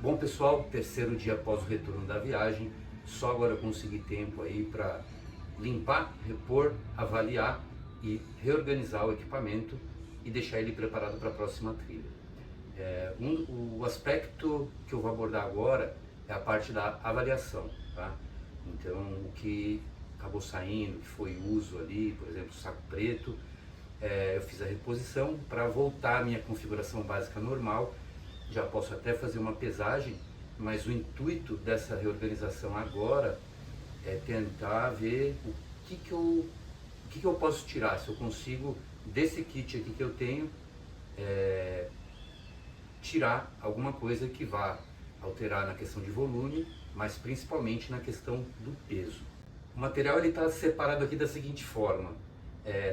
Bom pessoal, terceiro dia após o retorno da viagem, só agora eu consegui tempo aí para limpar, repor, avaliar e reorganizar o equipamento e deixar ele preparado para a próxima trilha. O aspecto que eu vou abordar agora é a parte da avaliação, tá? Então o que acabou saindo, que foi uso ali, por exemplo, o saco preto, eu fiz a reposição para voltar à minha configuração básica normal. Já posso até fazer uma pesagem, mas o intuito dessa reorganização agora é tentar ver o que eu posso tirar, se eu consigo desse kit aqui que eu tenho, tirar alguma coisa que vá alterar na questão de volume, mas principalmente na questão do peso. O material está separado aqui da seguinte forma: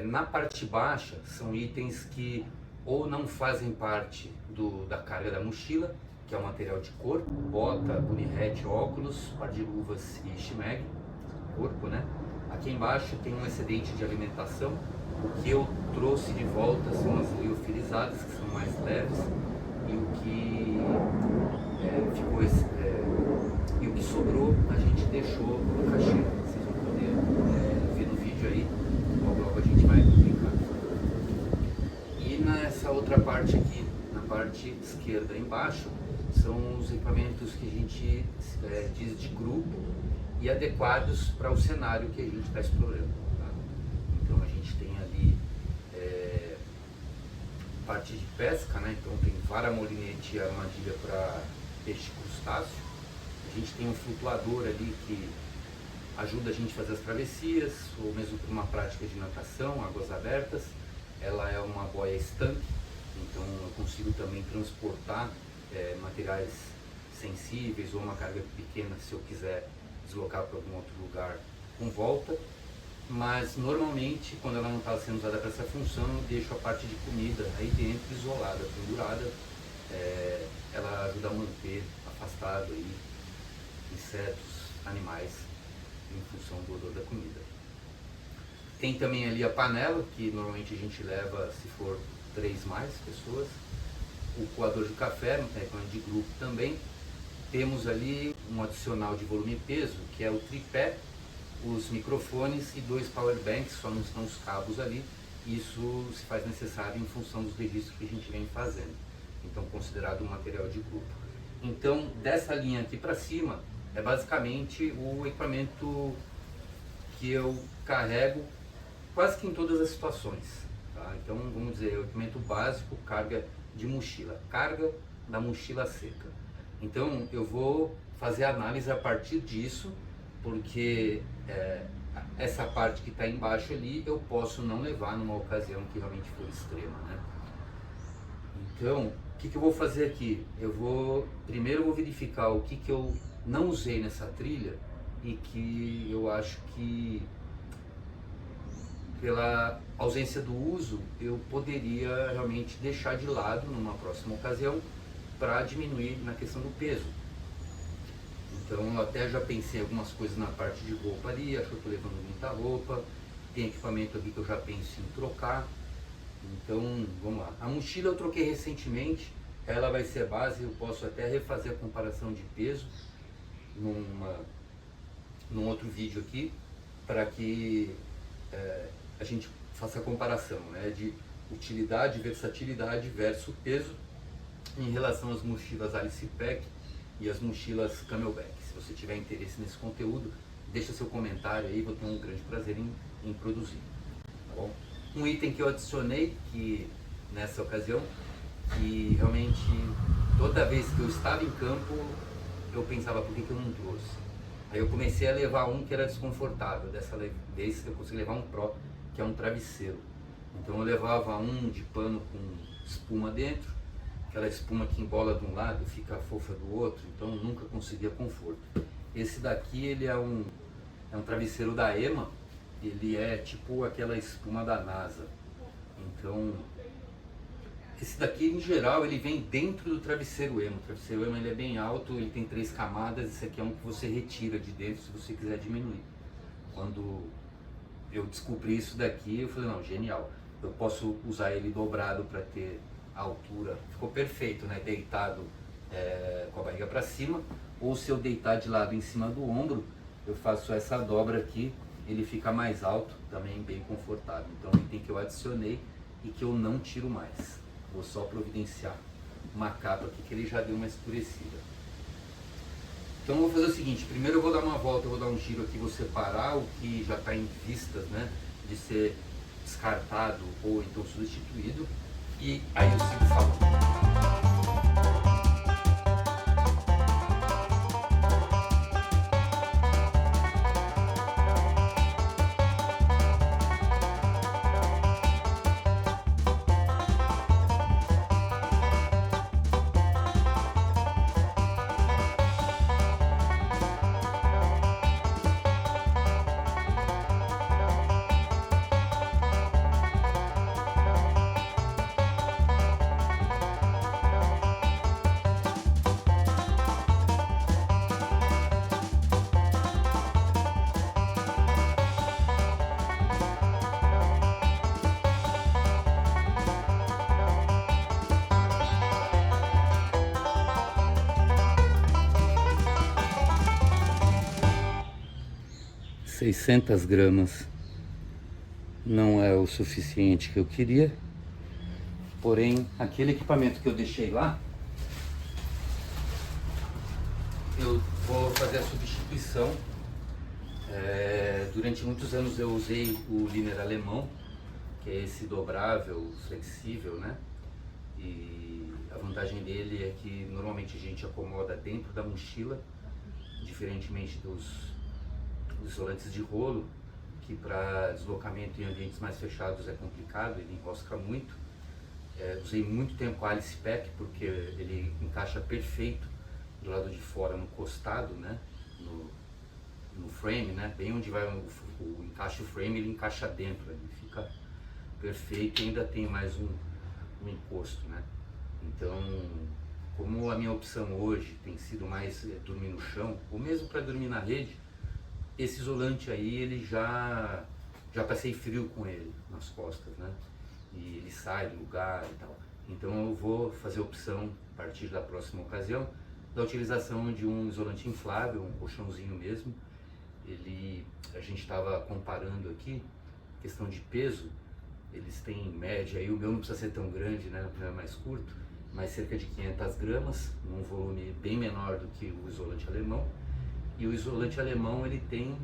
na parte baixa são itens que ou não fazem parte da carga da mochila, que é o material de corpo, bota, bunny hat, óculos, par de luvas e shimag, corpo, né? Aqui embaixo tem um excedente de alimentação. O que eu trouxe de volta são as liofilizadas, que são mais leves, e o que e o que sobrou a gente deixou no caixeiro. Vocês vão poder ver no vídeo aí, logo a gente vai publicar. E nessa outra parte aqui, na parte esquerda embaixo, são os equipamentos que a gente diz de grupo e adequados para o cenário que a gente está explorando, tá? Então a gente tem ali parte de pesca, né? Então tem vara, molinete e armadilha para peixe crustáceo. A gente tem um flutuador ali que ajuda a gente a fazer as travessias, ou mesmo para uma prática de natação, águas abertas. Ela é uma boia estanque, então eu consigo também transportar materiais sensíveis ou uma carga pequena se eu quiser deslocar para algum outro lugar com volta. Mas normalmente, quando ela não está sendo usada para essa função, eu deixo a parte de comida aí dentro, isolada, pendurada. Ela ajuda a manter afastado aí insetos, animais, em função do odor da comida. Tem também ali a panela, que normalmente a gente leva se for 3 mais pessoas. O coador de café, de grupo também. Temos ali um adicional de volume e peso, que é o tripé, os microfones e 2 power banks, só não estão os cabos ali. Isso se faz necessário em função dos registros que a gente vem fazendo. Então, considerado um material de grupo. Então, dessa linha aqui para cima, é basicamente o equipamento que eu carrego quase que em todas as situações, tá? Então, vamos dizer, o equipamento básico, carga de mochila, carga da mochila seca. Então, eu vou fazer a análise a partir disso, porque essa parte que está embaixo ali, eu posso não levar numa ocasião que realmente for extrema, né? Então, o que eu vou fazer aqui? Primeiro eu vou verificar o que eu não usei nessa trilha e que eu acho que pela ausência do uso eu poderia realmente deixar de lado numa próxima ocasião para diminuir na questão do peso. Então eu até já pensei algumas coisas na parte de roupa ali, acho que eu estou levando muita roupa, tem equipamento aqui que eu já penso em trocar. Então vamos lá, a mochila eu troquei recentemente, ela vai ser base, eu posso até refazer a comparação de peso num outro vídeo aqui, para que a gente faça a comparação, né, de utilidade, versatilidade versus peso em relação às mochilas Alice Pack e as mochilas Camelback. Se você tiver interesse nesse conteúdo, deixa seu comentário aí, vou ter um grande prazer em produzir, tá bom? Um item que eu adicionei nessa ocasião, que realmente toda vez que eu estava em campo eu pensava, por que eu não trouxe? Aí eu comecei a levar um que era desconfortável. Dessa vez eu consegui levar um Pro, que é um travesseiro. Então eu levava um de pano com espuma dentro, aquela espuma que embola de um lado fica fofa do outro, então eu nunca conseguia conforto. Esse daqui ele é um travesseiro da EMA, ele é tipo aquela espuma da NASA. Então esse daqui em geral ele vem dentro do travesseiro EMA. O travesseiro EMA ele é bem alto, ele tem 3 camadas, esse aqui é um que você retira de dentro se você quiser diminuir. Quando eu descobri isso daqui, eu falei, não, genial, eu posso usar ele dobrado para ter a altura. Ficou perfeito, né? Deitado com a barriga barriga para cima, ou se eu deitar de lado em cima do ombro, eu faço essa dobra aqui, ele fica mais alto, também bem confortável. Então, o item que eu adicionei e que eu não tiro mais. Vou só providenciar uma capa aqui que ele já deu uma escurecida. Então eu vou fazer o seguinte, primeiro eu vou dar uma volta, eu vou dar um giro aqui, vou separar o que já está em vistas, né, de ser descartado ou então substituído, e aí eu sigo falando. 600 gramas não é o suficiente que eu queria, porém aquele equipamento que eu deixei lá, eu vou fazer a substituição. Durante muitos anos eu usei o Liner alemão, que é esse dobrável, flexível, né? E a vantagem dele é que normalmente a gente acomoda dentro da mochila, diferentemente dos isolantes de rolo, que para deslocamento em ambientes mais fechados é complicado, ele enrosca muito. Usei muito tempo a Alice Pack porque ele encaixa perfeito do lado de fora no costado, né? No frame, né? Bem onde vai o encaixe, o frame, ele encaixa dentro, ele fica perfeito e ainda tem mais um encosto, né? Então, como a minha opção hoje tem sido mais dormir no chão, ou mesmo para dormir na rede, esse isolante aí, ele já passei frio com ele nas costas, né? E ele sai do lugar e tal. Então eu vou fazer a opção, a partir da próxima ocasião, da utilização de um isolante inflável, um colchãozinho mesmo. A gente estava comparando aqui, questão de peso, eles têm em média, aí o meu não precisa ser tão grande, né? O meu é mais curto, mas cerca de 500 gramas, num volume bem menor do que o isolante alemão. E o isolante alemão ele tem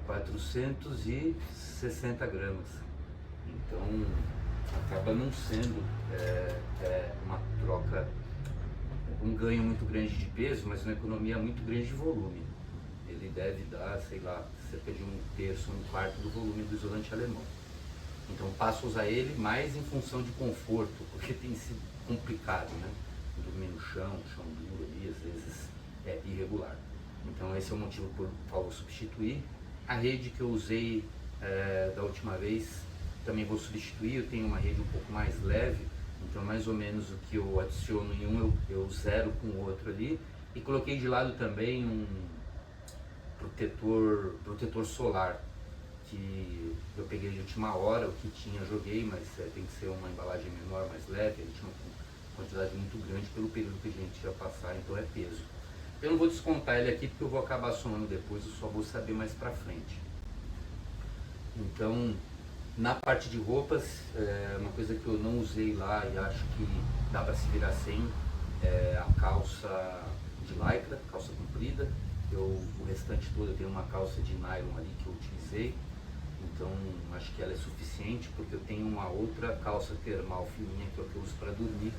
460 gramas, então acaba não sendo uma troca, um ganho muito grande de peso, mas uma economia muito grande de volume. Ele deve dar, sei lá, cerca de 1/3, 1/4 do volume do isolante alemão. Então passo a usar ele mais em função de conforto, porque tem sido complicado, né? Dormir no chão duro ali, às vezes é irregular. Então esse é o motivo por qual eu vou substituir. A rede que eu usei da última vez também vou substituir. Eu tenho uma rede um pouco mais leve, então mais ou menos o que eu adiciono em um eu zero com o outro ali. E coloquei de lado também um protetor solar, que eu peguei de última hora, o que tinha joguei, mas tem que ser uma embalagem menor, mais leve. Ele tinha uma quantidade muito grande pelo período que a gente ia passar, então é peso. Eu não vou descontar ele aqui porque eu vou acabar somando depois, eu só vou saber mais pra frente. Então, na parte de roupas, uma coisa que eu não usei lá e acho que dá para se virar sem, é a calça de lycra, calça comprida. O restante todo eu tenho uma calça de nylon ali que eu utilizei, então acho que ela é suficiente, porque eu tenho uma outra calça termal fininha que é o que eu uso para dormir.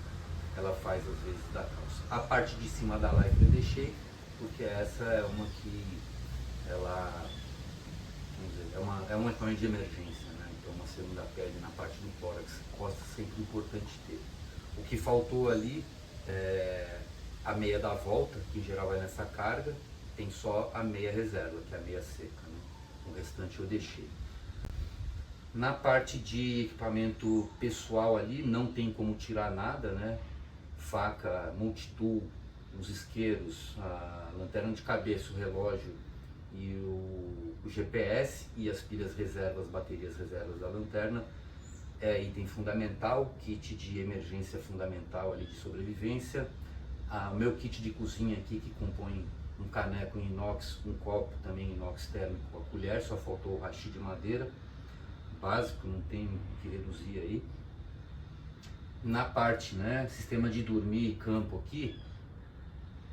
Ela faz às vezes da calça. A parte de cima da lycra eu deixei, porque essa é uma que ela, vamos dizer, é um equipamento de emergência, né? Então uma segunda pele na parte do tórax, costa sempre importante ter. O que faltou ali é a meia da volta, que em geral vai nessa carga, tem só a meia reserva, que é a meia seca, né? O restante eu deixei. Na parte de equipamento pessoal ali, não tem como tirar nada, né? Faca, multitool, os isqueiros, a lanterna de cabeça, o relógio e o GPS e as pilhas reservas, baterias reservas da lanterna é item fundamental, kit de emergência fundamental ali de sobrevivência, O meu kit de cozinha aqui, que compõe um caneco em inox, um copo também inox térmico, a colher, só faltou o hashi de madeira, básico, não tem o que reduzir aí. Na parte, né, sistema de dormir e campo aqui,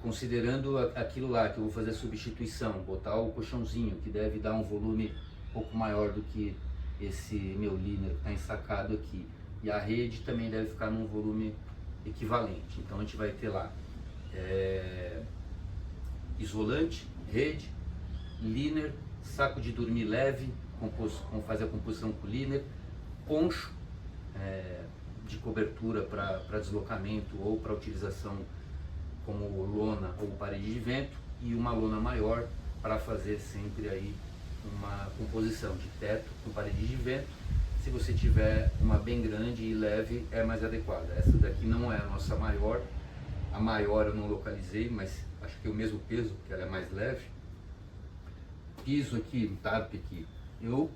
considerando aquilo lá que eu vou fazer a substituição, botar o colchãozinho, que deve dar um volume um pouco maior do que esse meu liner que está ensacado aqui, e a rede também deve ficar num volume equivalente. Então a gente vai ter lá isolante, rede, liner, saco de dormir leve, fazer a composição com liner, poncho de cobertura para deslocamento ou para utilização como lona ou parede de vento, e uma lona maior para fazer sempre aí uma composição de teto com parede de vento. Se você tiver uma bem grande e leve, é mais adequada. Essa daqui não é a nossa maior, a maior eu não localizei, mas acho que é o mesmo peso, porque ela é mais leve. Piso aqui, o tarp aqui, eu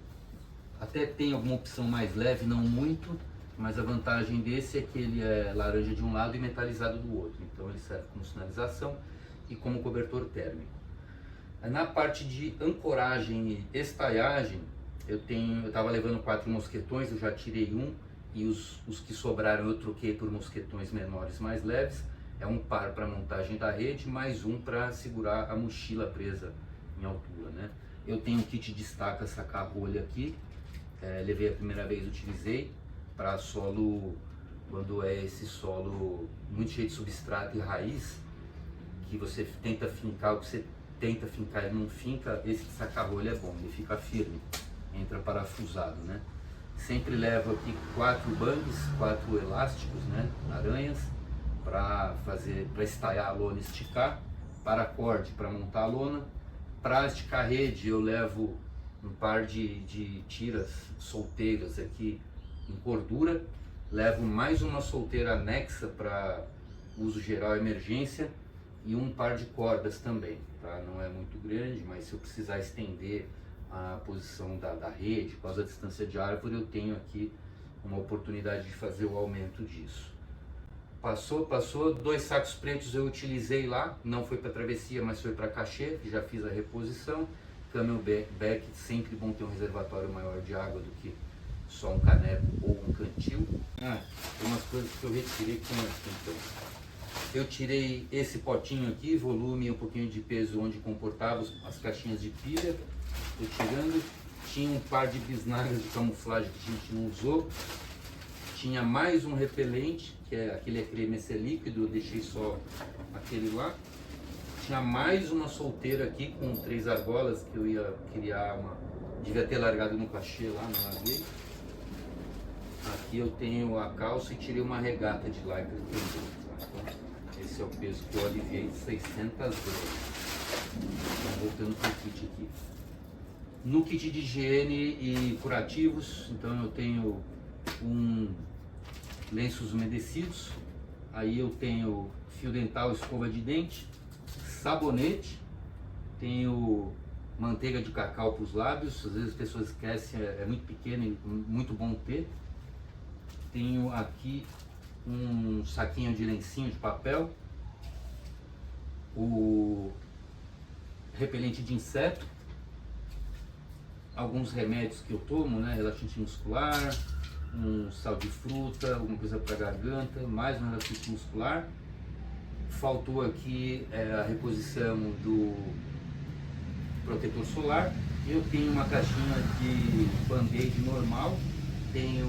até tenho alguma opção mais leve, não muito, mas a vantagem desse é que ele é laranja de um lado e metalizado do outro, então ele serve como sinalização e como cobertor térmico. Na parte de ancoragem e estaiagem, eu estava levando 4 mosquetões, eu já tirei um, e os que sobraram eu troquei por mosquetões menores mais leves. É um par para montagem da rede, mais um para segurar a mochila presa em altura, né? Eu tenho um kit de estaca saca-rolha aqui, levei a primeira vez, utilizei para solo, quando é esse solo muito cheio de substrato e raiz, que você tenta fincar, o que você tenta fincar e não finca, esse saca-rolha é bom, ele fica firme, entra parafusado, né? Sempre levo aqui 4 bangs, 4 elásticos, né, aranhas, para estaiar a lona e esticar, paracorde para montar a lona. Para esticar a rede eu levo um par de tiras solteiras aqui em cordura, levo mais uma solteira anexa para uso geral e emergência, e um par de cordas também, tá? Não é muito grande, mas se eu precisar estender a posição da rede, por causa da distância de árvore, eu tenho aqui uma oportunidade de fazer o aumento disso. Passou, 2 sacos pretos eu utilizei lá, não foi para travessia, mas foi para cachê, já fiz a reposição. Camelback, sempre bom ter um reservatório maior de água do que só um caneco ou um cantil. Tem umas coisas que eu retirei com aqui, então. Eu tirei esse potinho aqui, volume e um pouquinho de peso onde comportava as caixinhas de pilha. Estou tirando. Tinha um par de bisnagas de camuflagem que a gente não usou. Tinha mais um repelente, que é aquele creme líquido, eu deixei só aquele lá. Tinha mais uma solteira aqui com 3 argolas que eu ia criar devia ter largado no cachê lá, não larguei. Aqui eu tenho a calça e tirei uma regata de lycra também. Então, esse é o peso que eu aliviei, 600 gramas. Então, voltando para o kit aqui. No kit de higiene e curativos, então eu tenho lenços umedecidos, aí eu tenho fio dental, escova de dente, sabonete, tenho manteiga de cacau para os lábios, às vezes as pessoas esquecem, é muito pequeno e muito bom ter. Tenho aqui um saquinho de lencinho de papel, o repelente de inseto, alguns remédios que eu tomo, né, relaxante muscular, um sal de fruta, alguma coisa para garganta, mais um relaxante muscular. Faltou aqui a reposição do protetor solar. Eu tenho uma caixinha de band-aid normal, tenho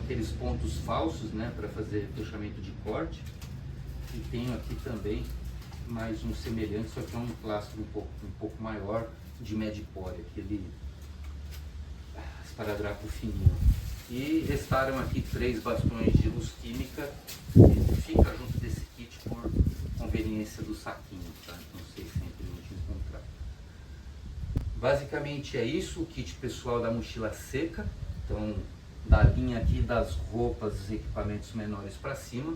aqueles pontos falsos, né, para fazer fechamento de corte, e tenho aqui também mais um semelhante, só que é um plástico um pouco maior, de Medipore, aquele esparadrapo fininho. E restaram aqui 3 bastões de luz química, que fica junto desse kit por conveniência do saquinho, tá? Não sei sempre onde encontrar. Basicamente é isso, o kit pessoal da mochila seca, então da linha aqui das roupas e equipamentos menores para cima.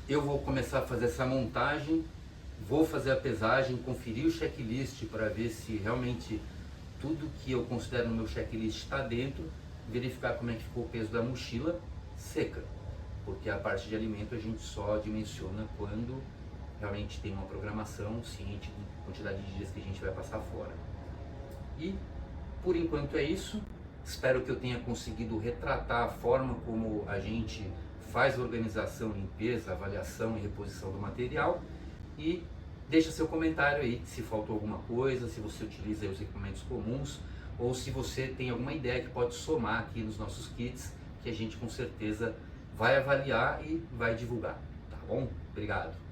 Eu vou começar a fazer essa montagem, vou fazer a pesagem, conferir o checklist para ver se realmente tudo que eu considero no meu checklist está dentro, verificar como é que ficou o peso da mochila seca. porque a parte de alimento a gente só dimensiona quando realmente tem uma programação ciente da quantidade de dias que a gente vai passar fora. E por enquanto é isso. Espero que eu tenha conseguido retratar a forma como a gente faz a organização, limpeza, avaliação e reposição do material. E deixa seu comentário aí se faltou alguma coisa, se você utiliza os equipamentos comuns ou se você tem alguma ideia que pode somar aqui nos nossos kits, que a gente com certeza vai avaliar e vai divulgar, tá bom? Obrigado!